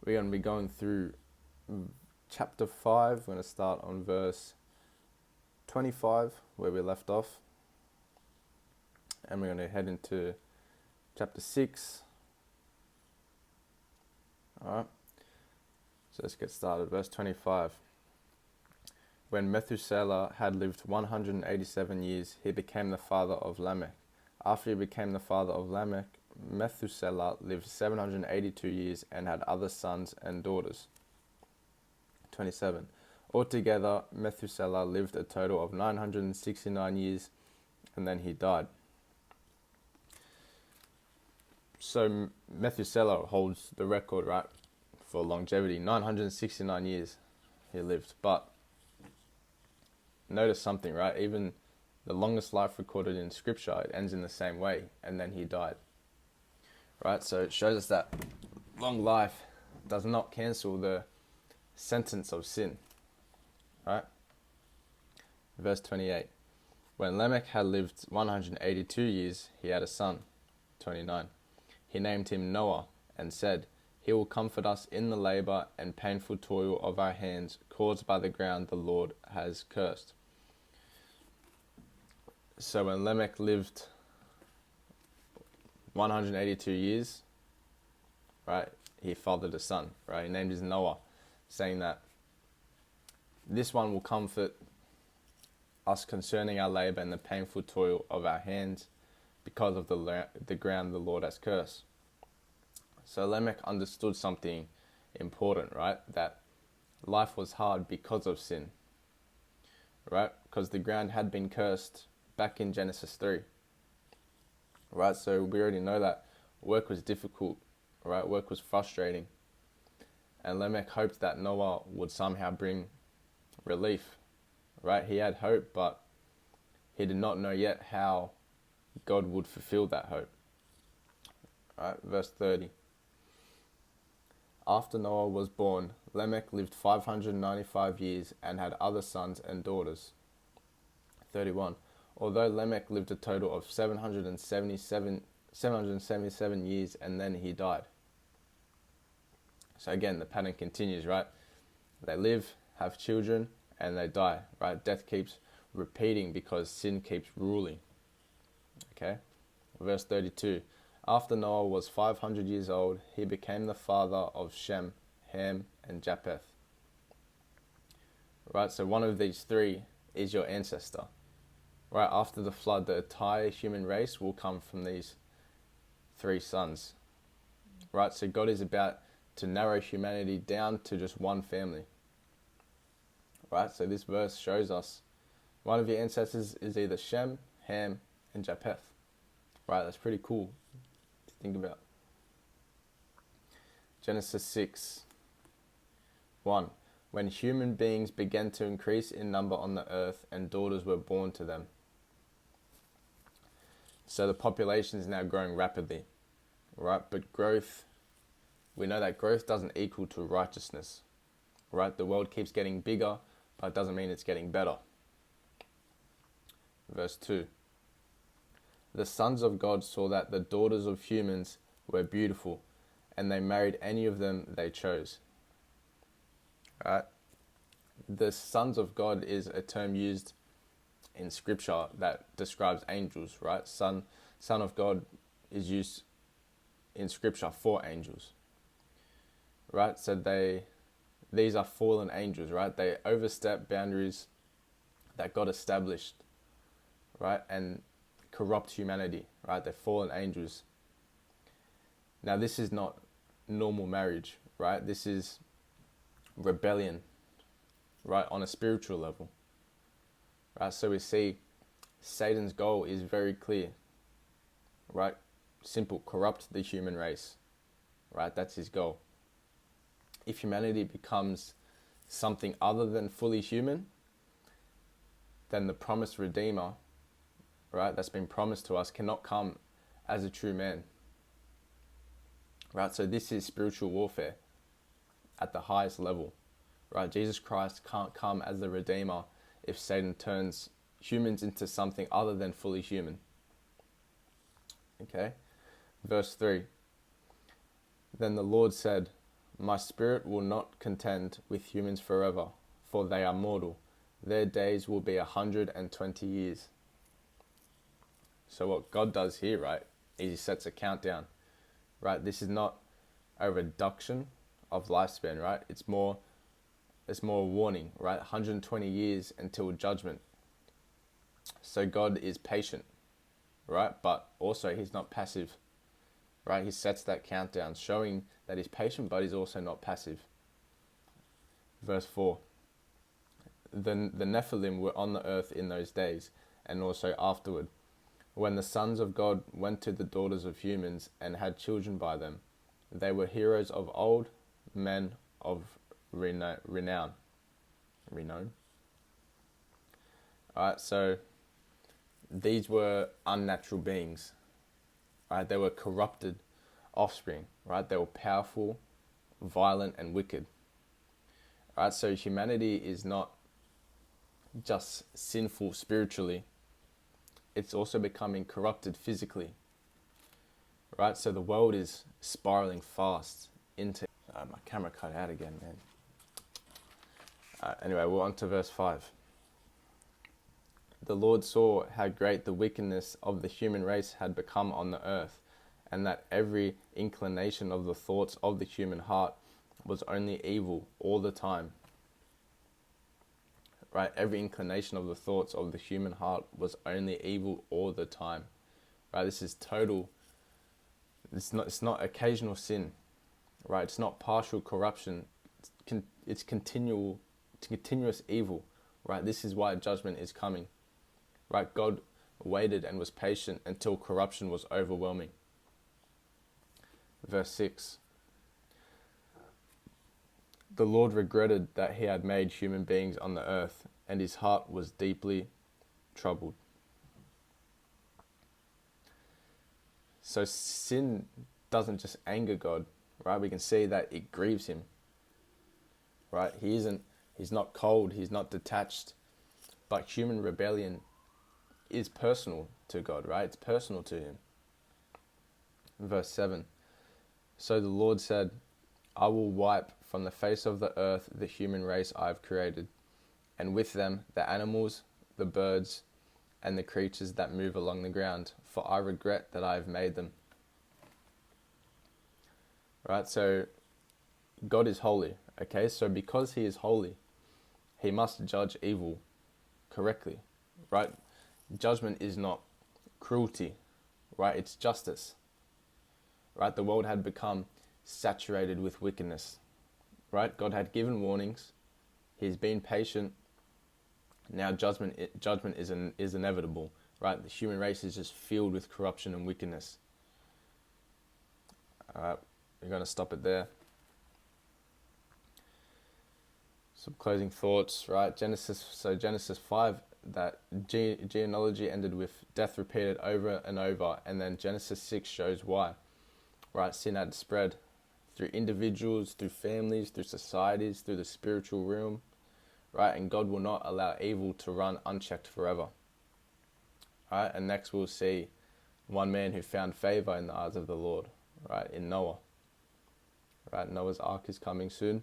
We're going to be going through chapter 5. We're going to start on verse 25, where we left off. And we're going to head into chapter 6. Alright, so let's get started. Verse 25. When Methuselah had lived 187 years, he became the father of Lamech. After he became the father of Lamech, Methuselah lived 782 years and had other sons and daughters. 27. Altogether, Methuselah lived a total of 969 years, and then he died. So Methuselah holds the record, right, for longevity. 969 years he lived. But notice something, right? Even the longest life recorded in scripture, it ends in the same way, and then he died. Right? So it shows us that long life does not cancel the sentence of sin. Right? Verse 28. When Lamech had lived 182 years, he had a son. 29. He named him Noah and said, "He will comfort us in the labor and painful toil of our hands caused by the ground the Lord has cursed." So when Lamech lived 182 years, right, he fathered a son, right? He named his Noah, saying that this one will comfort us concerning our labor and the painful toil of our hands because of the ground the Lord has cursed. So Lamech understood something important, right? That life was hard because of sin, right? Because the ground had been cursed back in Genesis 3, right? So we already know that work was difficult, right? Work was frustrating. And Lamech hoped that Noah would somehow bring relief, right? He had hope, but he did not know yet how God would fulfill that hope. Right, verse 30. After Noah was born, Lamech lived 595 years and had other sons and daughters. 31. Although Lamech lived a total of 777 years and then he died. So again, the pattern continues, right? They live, have children, and they die, right? Death keeps repeating because sin keeps ruling. Okay, verse 32. After Noah was 500 years old, he became the father of Shem, Ham, and Japheth. Right, so one of these three is your ancestor. Right, after the flood, the entire human race will come from these three sons. Right, so God is about to narrow humanity down to just one family. Right, so this verse shows us one of your ancestors is either Shem, Ham, and Japheth. Right, that's pretty cool to think about. Genesis 6, 1. When human beings began to increase in number on the earth and daughters were born to them. So the population is now growing rapidly, right? But growth, we know that growth doesn't equal to righteousness, right? The world keeps getting bigger, but it doesn't mean it's getting better. Verse 2. The sons of God saw that the daughters of humans were beautiful, and they married any of them they chose. Right? The sons of God is a term used in scripture that describes angels, right? Son of God is used in scripture for angels. Right? So these are fallen angels, right? They overstep boundaries that God established, right? And corrupt humanity, right? They're fallen angels. Now this is not normal marriage, right? This is rebellion, right? On a spiritual level, right? So we see Satan's goal is very clear, right? Simple, corrupt the human race, right? That's his goal. If humanity becomes something other than fully human, then the promised Redeemer, right, that's been promised to us cannot come as a true man. Right, so this is spiritual warfare at the highest level. Right, Jesus Christ can't come as the Redeemer if Satan turns humans into something other than fully human. Okay, verse 3. Then the Lord said, My spirit will not contend with humans forever, for they are mortal. Their days will be 120 years. So what God does here, right, is he sets a countdown, right? This is not a reduction of lifespan, right? It's more a warning, right? 120 years until judgment. So God is patient, right? But also he's not passive, right? He sets that countdown, showing that he's patient, but he's also not passive. Verse 4. The Nephilim were on the earth in those days, and also afterward, when the sons of God went to the daughters of humans and had children by them. They were heroes of old, men of renown. Alright, so these were unnatural beings. Right? They were corrupted offspring. Right? They were powerful, violent, and wicked. Right? So humanity is not just sinful spiritually, it's also becoming corrupted physically. Right? So the world is spiraling fast into... my camera cut out again, man. Anyway, we're on to verse 5. The Lord saw how great the wickedness of the human race had become on the earth, and that every inclination of the thoughts of the human heart was only evil all the time. Right? Every inclination of the thoughts of the human heart was only evil all the time. Right? This is total. It's not occasional sin. Right? It's not partial corruption. It's continuous evil. Right? This is why judgment is coming. Right? God waited and was patient until corruption was overwhelming. Verse 6. The Lord regretted that he had made human beings on the earth, and his heart was deeply troubled. So sin doesn't just anger God, right? We can see that it grieves him, right? He's not cold, he's not detached, but human rebellion is personal to God, right? It's personal to him. Verse 7. So the Lord said, I will wipe from the face of the earth the human race I have created, and with them the animals, the birds, and the creatures that move along the ground, for I regret that I have made them. Right, so God is holy, okay? So because he is holy, he must judge evil correctly, right? Judgment is not cruelty, right? It's justice, right? The world had become saturated with wickedness, right? God had given warnings. He's been patient. Now judgment is inevitable, right? The human race is just filled with corruption and wickedness. All right, we're going to stop it there. Some closing thoughts, right? Genesis 5, that genealogy ended with death repeated over and over, and then Genesis 6 shows why. Right, sin had spread through individuals, through families, through societies, through the spiritual realm, right? And God will not allow evil to run unchecked forever. Right, and next we'll see one man who found favor in the eyes of the Lord, right, in Noah. Right, Noah's Ark is coming soon.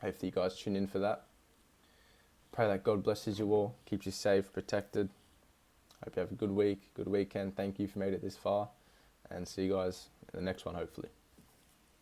Hopefully you guys tune in for that. Pray that God blesses you all, keeps you safe, protected. Hope you have a good week, good weekend. Thank you for made it this far, and see you guys in the next one, hopefully.